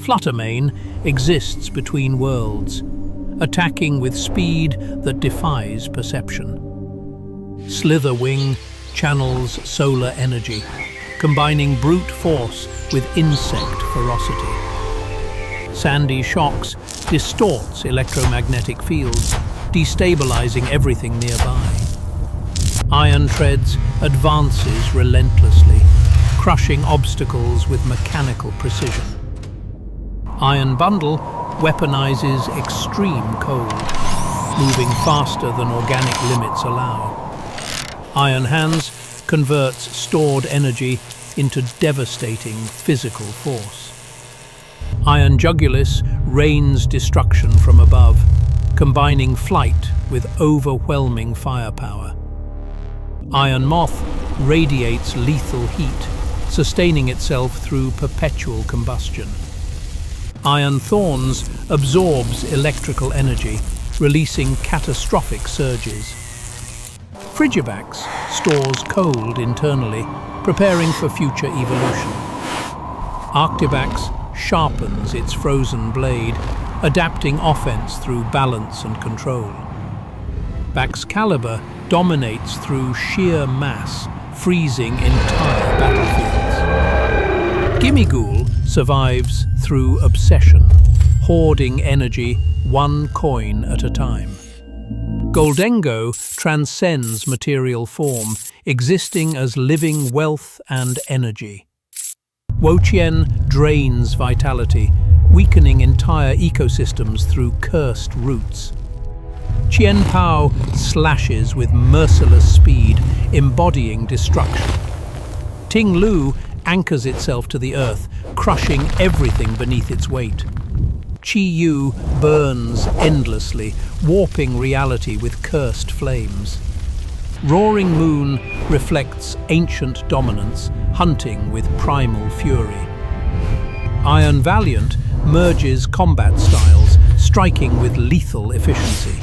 Fluttermane exists between worlds, attacking with speed that defies perception. Slitherwing channels solar energy, combining brute force with insect ferocity. Sandy Shocks distorts electromagnetic fields, destabilizing everything nearby. Iron Treads advances relentlessly, crushing obstacles with mechanical precision. Iron Bundle weaponizes extreme cold, moving faster than organic limits allow. Iron Hands converts stored energy into devastating physical force. Iron Jugulis rains destruction from above, combining flight with overwhelming firepower. Iron Moth radiates lethal heat, sustaining itself through perpetual combustion. Iron Thorns absorbs electrical energy, releasing catastrophic surges. Frigibax stores cold internally, preparing for future evolution. Arctibax sharpens its frozen blade, adapting offense through balance and control. Baxcalibur dominates through sheer mass, freezing entire battlefields. Gimmighoul survives through obsession, hoarding energy one coin at a time. Goldengo transcends material form, existing as living wealth and energy. Wochien drains vitality, weakening entire ecosystems through cursed roots. Qianpao slashes with merciless speed, embodying destruction. Tinglu anchors itself to the earth, crushing everything beneath its weight. Qiyu burns endlessly, warping reality with cursed flames. Roaring Moon reflects ancient dominance, hunting with primal fury. Iron Valiant merges combat styles, striking with lethal efficiency.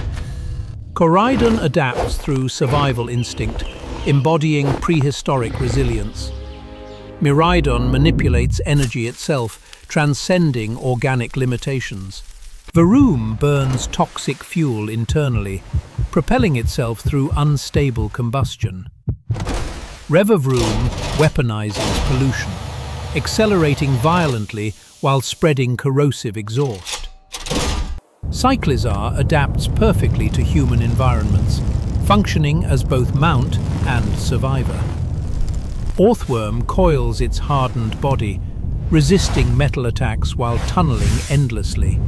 Koraidon adapts through survival instinct, embodying prehistoric resilience. Miraidon manipulates energy itself, transcending organic limitations. Varoom burns toxic fuel internally, propelling itself through unstable combustion. Revavroom weaponizes pollution, accelerating violently while spreading corrosive exhaust. Cyclizar adapts perfectly to human environments, functioning as both mount and survivor. Orthworm coils its hardened body, resisting metal attacks while tunneling endlessly.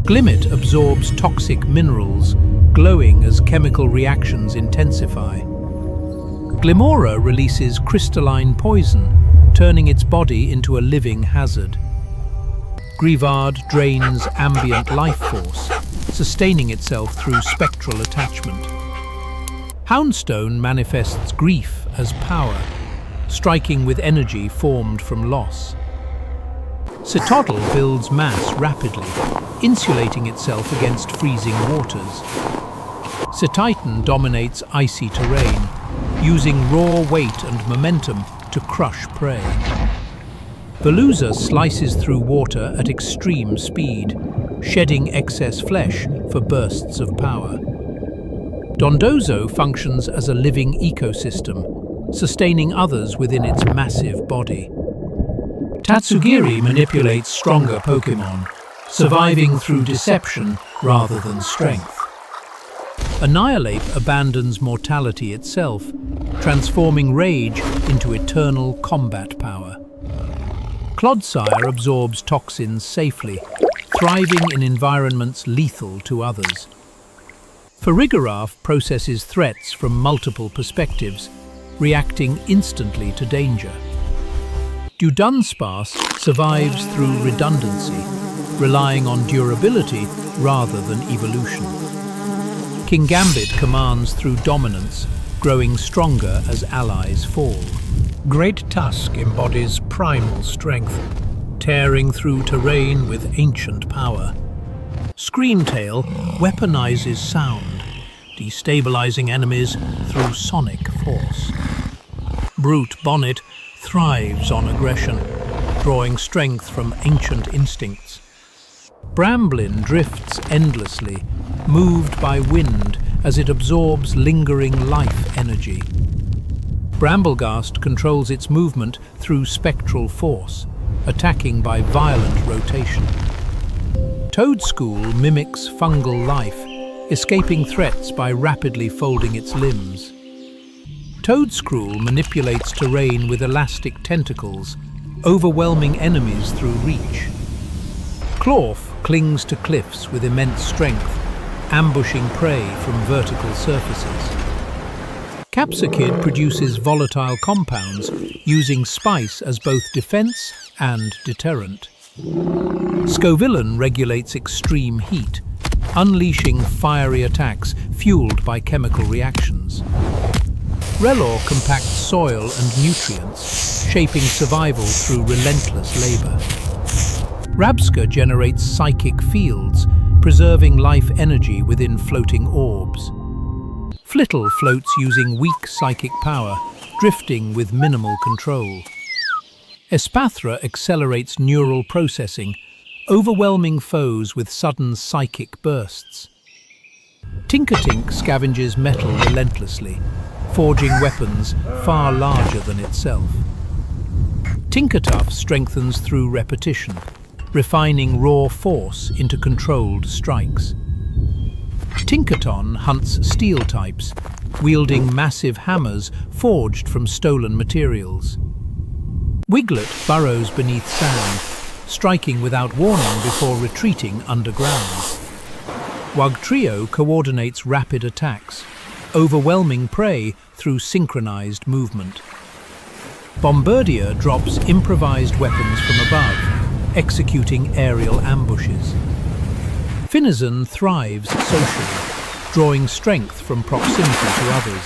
Glimmet absorbs toxic minerals, glowing as chemical reactions intensify. Glimora releases crystalline poison, turning its body into a living hazard. Grivard drains ambient life force, sustaining itself through spectral attachment. Houndstone manifests grief as power, striking with energy formed from loss. Citadel builds mass rapidly, insulating itself against freezing waters. Cetitan dominates icy terrain, using raw weight and momentum to crush prey. Veluza slices through water at extreme speed, shedding excess flesh for bursts of power. Dondozo functions as a living ecosystem, sustaining others within its massive body. Tatsugiri manipulates stronger Pokémon, surviving through deception rather than strength. Annihilate abandons mortality itself, transforming rage into eternal combat power. Clodsire absorbs toxins safely, thriving in environments lethal to others. Farigiraf processes threats from multiple perspectives, reacting instantly to danger. Dudunsparce survives through redundancy, relying on durability rather than evolution. Kingambit commands through dominance, growing stronger as allies fall. Great Tusk embodies primal strength, tearing through terrain with ancient power. Screamtail weaponizes sound, destabilizing enemies through sonic force. Brute Bonnet thrives on aggression, drawing strength from ancient instincts. Bramblin drifts endlessly, moved by wind as it absorbs lingering life energy. Brambleghast controls its movement through spectral force, attacking by violent rotation. Toadstool mimics fungal life, escaping threats by rapidly folding its limbs. Toadstool manipulates terrain with elastic tentacles, overwhelming enemies through reach. Clorf clings to cliffs with immense strength, ambushing prey from vertical surfaces. Capsicid produces volatile compounds, using spice as both defense and deterrent. Scovillain regulates extreme heat, unleashing fiery attacks fueled by chemical reactions. Relor compacts soil and nutrients, shaping survival through relentless labor. Rabska generates psychic fields, preserving life energy within floating orbs. Flittle floats using weak psychic power, drifting with minimal control. Espathra accelerates neural processing, overwhelming foes with sudden psychic bursts. Tinkertink scavenges metal relentlessly, forging weapons far larger than itself. Tinkertuff strengthens through repetition, refining raw force into controlled strikes. Tinkerton hunts steel types, wielding massive hammers forged from stolen materials. Wiglet burrows beneath sand, striking without warning before retreating underground. Wugtrio coordinates rapid attacks, overwhelming prey through synchronized movement. Bombardier drops improvised weapons from above, executing aerial ambushes. Finizen thrives socially, drawing strength from proximity to others.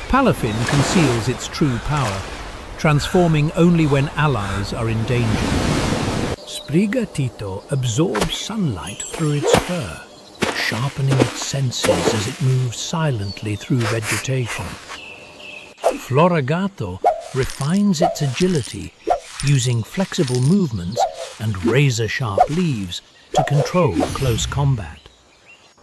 Palafin conceals its true power, transforming only when allies are in danger. Sprigatito absorbs sunlight through its fur, sharpening its senses as it moves silently through vegetation. Floragato refines its agility, using flexible movements and razor-sharp leaves to control close combat.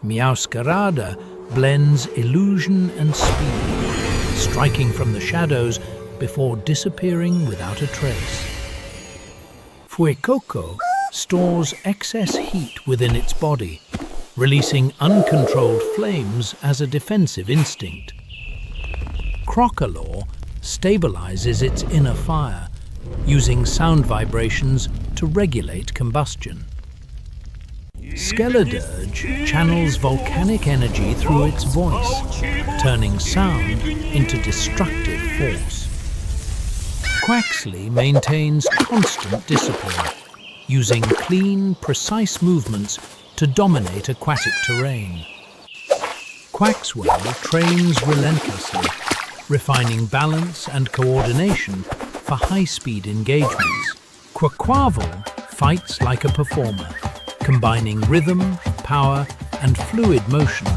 Meowscarada blends illusion and speed, striking from the shadows before disappearing without a trace. Fuecoco stores excess heat within its body, releasing uncontrolled flames as a defensive instinct. Crocalor stabilizes its inner fire, using sound vibrations to regulate combustion. Skeledirge channels volcanic energy through its voice, turning sound into destructive force. Quaxley maintains constant discipline, using clean, precise movements to dominate aquatic terrain. Quaxwell trains relentlessly, refining balance and coordination for high-speed engagements. Quaquaval fights like a performer, combining rhythm, power, and fluid motion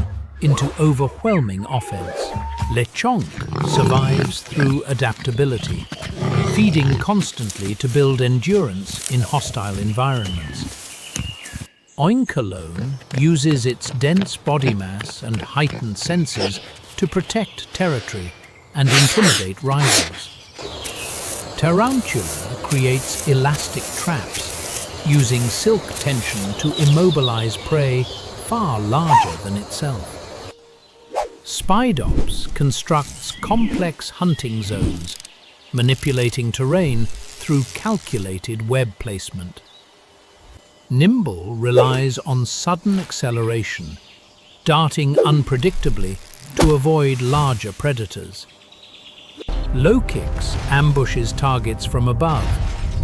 into overwhelming offense. Lechonk survives through adaptability, feeding constantly to build endurance in hostile environments. Oinkalone uses its dense body mass and heightened senses to protect territory and intimidate rivals. Tarantula creates elastic traps, using silk tension to immobilize prey far larger than itself. Spidops constructs complex hunting zones, manipulating terrain through calculated web placement. Nimble relies on sudden acceleration, darting unpredictably to avoid larger predators. Lowkicks ambushes targets from above,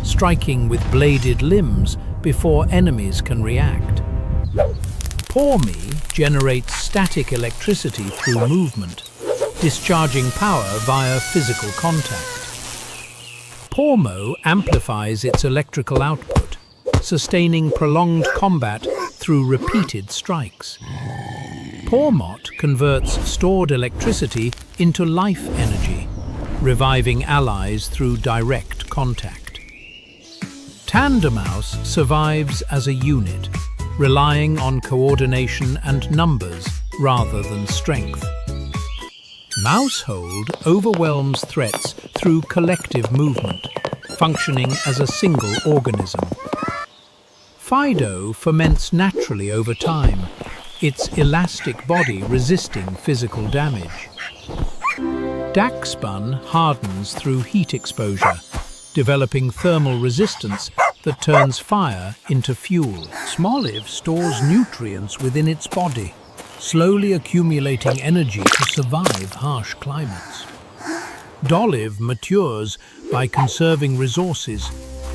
striking with bladed limbs before enemies can react. Pawmi generates static electricity through movement, discharging power via physical contact. Pawmo amplifies its electrical output, sustaining prolonged combat through repeated strikes. Pawmot converts stored electricity into life energy, reviving allies through direct contact. Panda mouse survives as a unit, relying on coordination and numbers rather than strength. Mousehold overwhelms threats through collective movement, functioning as a single organism. Fido ferments naturally over time, its elastic body resisting physical damage. Dachshund hardens through heat exposure, developing thermal resistance that turns fire into fuel. Smoliv stores nutrients within its body, slowly accumulating energy to survive harsh climates. Doliv matures by conserving resources,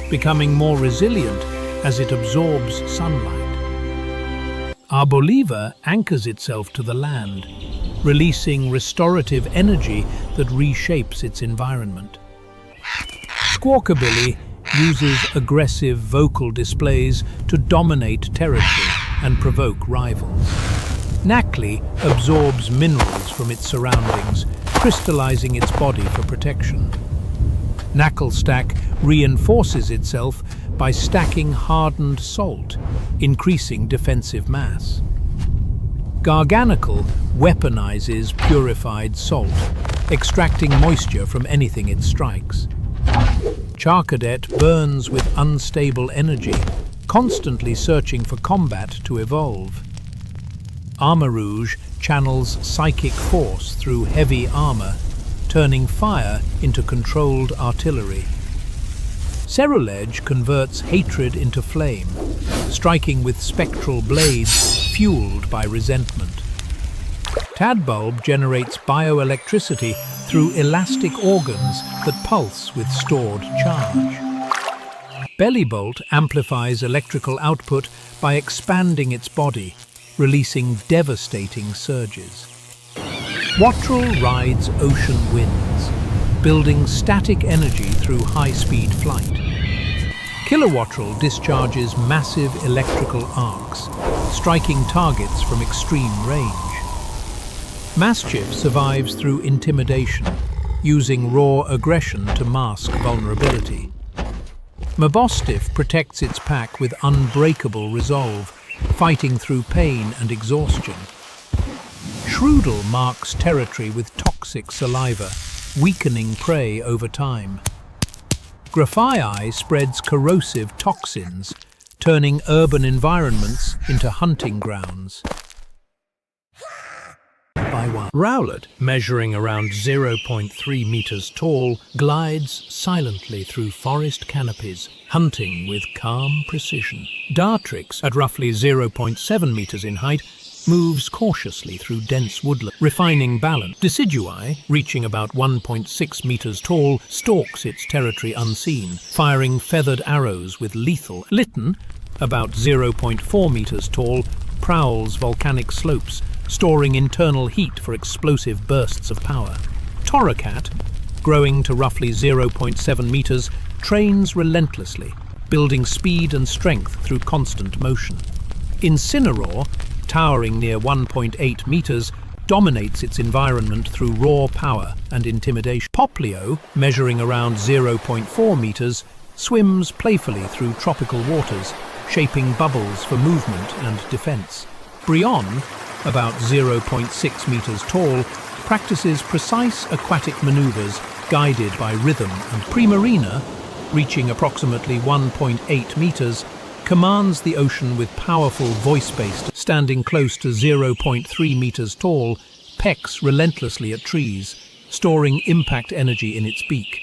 becoming more resilient as it absorbs sunlight. Arboliva anchors itself to the land, releasing restorative energy that reshapes its environment. Squawkabilly uses aggressive vocal displays to dominate territory and provoke rivals. Knackley absorbs minerals from its surroundings, crystallizing its body for protection. Knacklestack reinforces itself by stacking hardened salt, increasing defensive mass. Garganicle weaponizes purified salt, extracting moisture from anything it strikes. Charcadet burns with unstable energy, constantly searching for combat to evolve. Armarouge channels psychic force through heavy armor, turning fire into controlled artillery. Cerulege converts hatred into flame, striking with spectral blades fueled by resentment. Tadbulb generates bioelectricity through elastic organs that pulse with stored charge. Bellybolt amplifies electrical output by expanding its body, releasing devastating surges. Wattrel rides ocean winds, building static energy through high-speed flight. Kilowattrel discharges massive electrical arcs, striking targets from extreme range. Mastiff survives through intimidation, using raw aggression to mask vulnerability. Mabostiff protects its pack with unbreakable resolve, fighting through pain and exhaustion. Shroodle marks territory with toxic saliva, weakening prey over time. Graphii spreads corrosive toxins, turning urban environments into hunting grounds. Rowlet, measuring around 0.3 meters tall, glides silently through forest canopies, hunting with calm precision. Dartrix, at roughly 0.7 meters in height, moves cautiously through dense woodland, refining balance. Decidui, reaching about 1.6 meters tall, stalks its territory unseen, firing feathered arrows with lethal. Litten, about 0.4 meters tall, prowls volcanic slopes, storing internal heat for explosive bursts of power. Torracat, growing to roughly 0.7 meters, trains relentlessly, building speed and strength through constant motion. Incineroar, towering near 1.8 meters, dominates its environment through raw power and intimidation. Poplio, measuring around 0.4 meters, swims playfully through tropical waters, shaping bubbles for movement and defense. Brion, about 0.6 meters tall, practices precise aquatic maneuvers guided by rhythm, and Primarina, reaching approximately 1.8 meters, commands the ocean with powerful voice-based. Standing close to 0.3 meters tall, pecks relentlessly at trees, storing impact energy in its beak.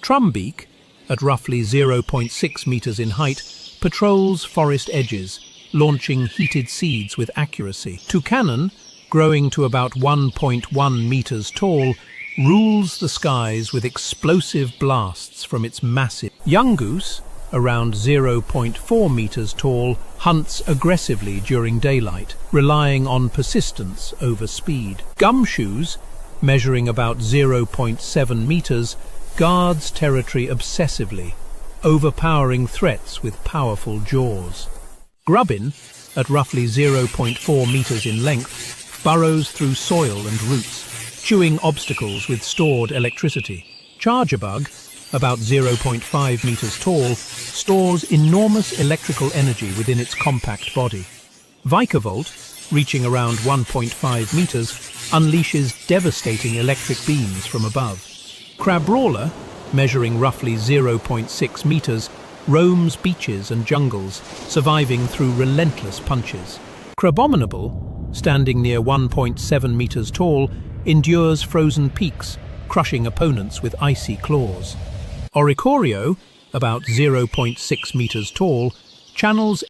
Trumbeak, at roughly 0.6 meters in height, patrols forest edges, launching heated seeds with accuracy. Toucanon, growing to about 1.1 meters tall, rules the skies with explosive blasts from its massive. Young Goose, around 0.4 meters tall, hunts aggressively during daylight, relying on persistence over speed. Gumshoes, measuring about 0.7 meters, guards territory obsessively, overpowering threats with powerful jaws. Grubbin, at roughly 0.4 meters in length, burrows through soil and roots, chewing obstacles with stored electricity. Chargerbug, about 0.5 meters tall, stores enormous electrical energy within its compact body. Vicavolt, reaching around 1.5 meters, unleashes devastating electric beams from above. Crabrawler, measuring roughly 0.6 meters, roams beaches and jungles, surviving through relentless punches. Crabominable, standing near 1.7 meters tall, endures frozen peaks, crushing opponents with icy claws. Oricorio, about 0.6 meters tall, channels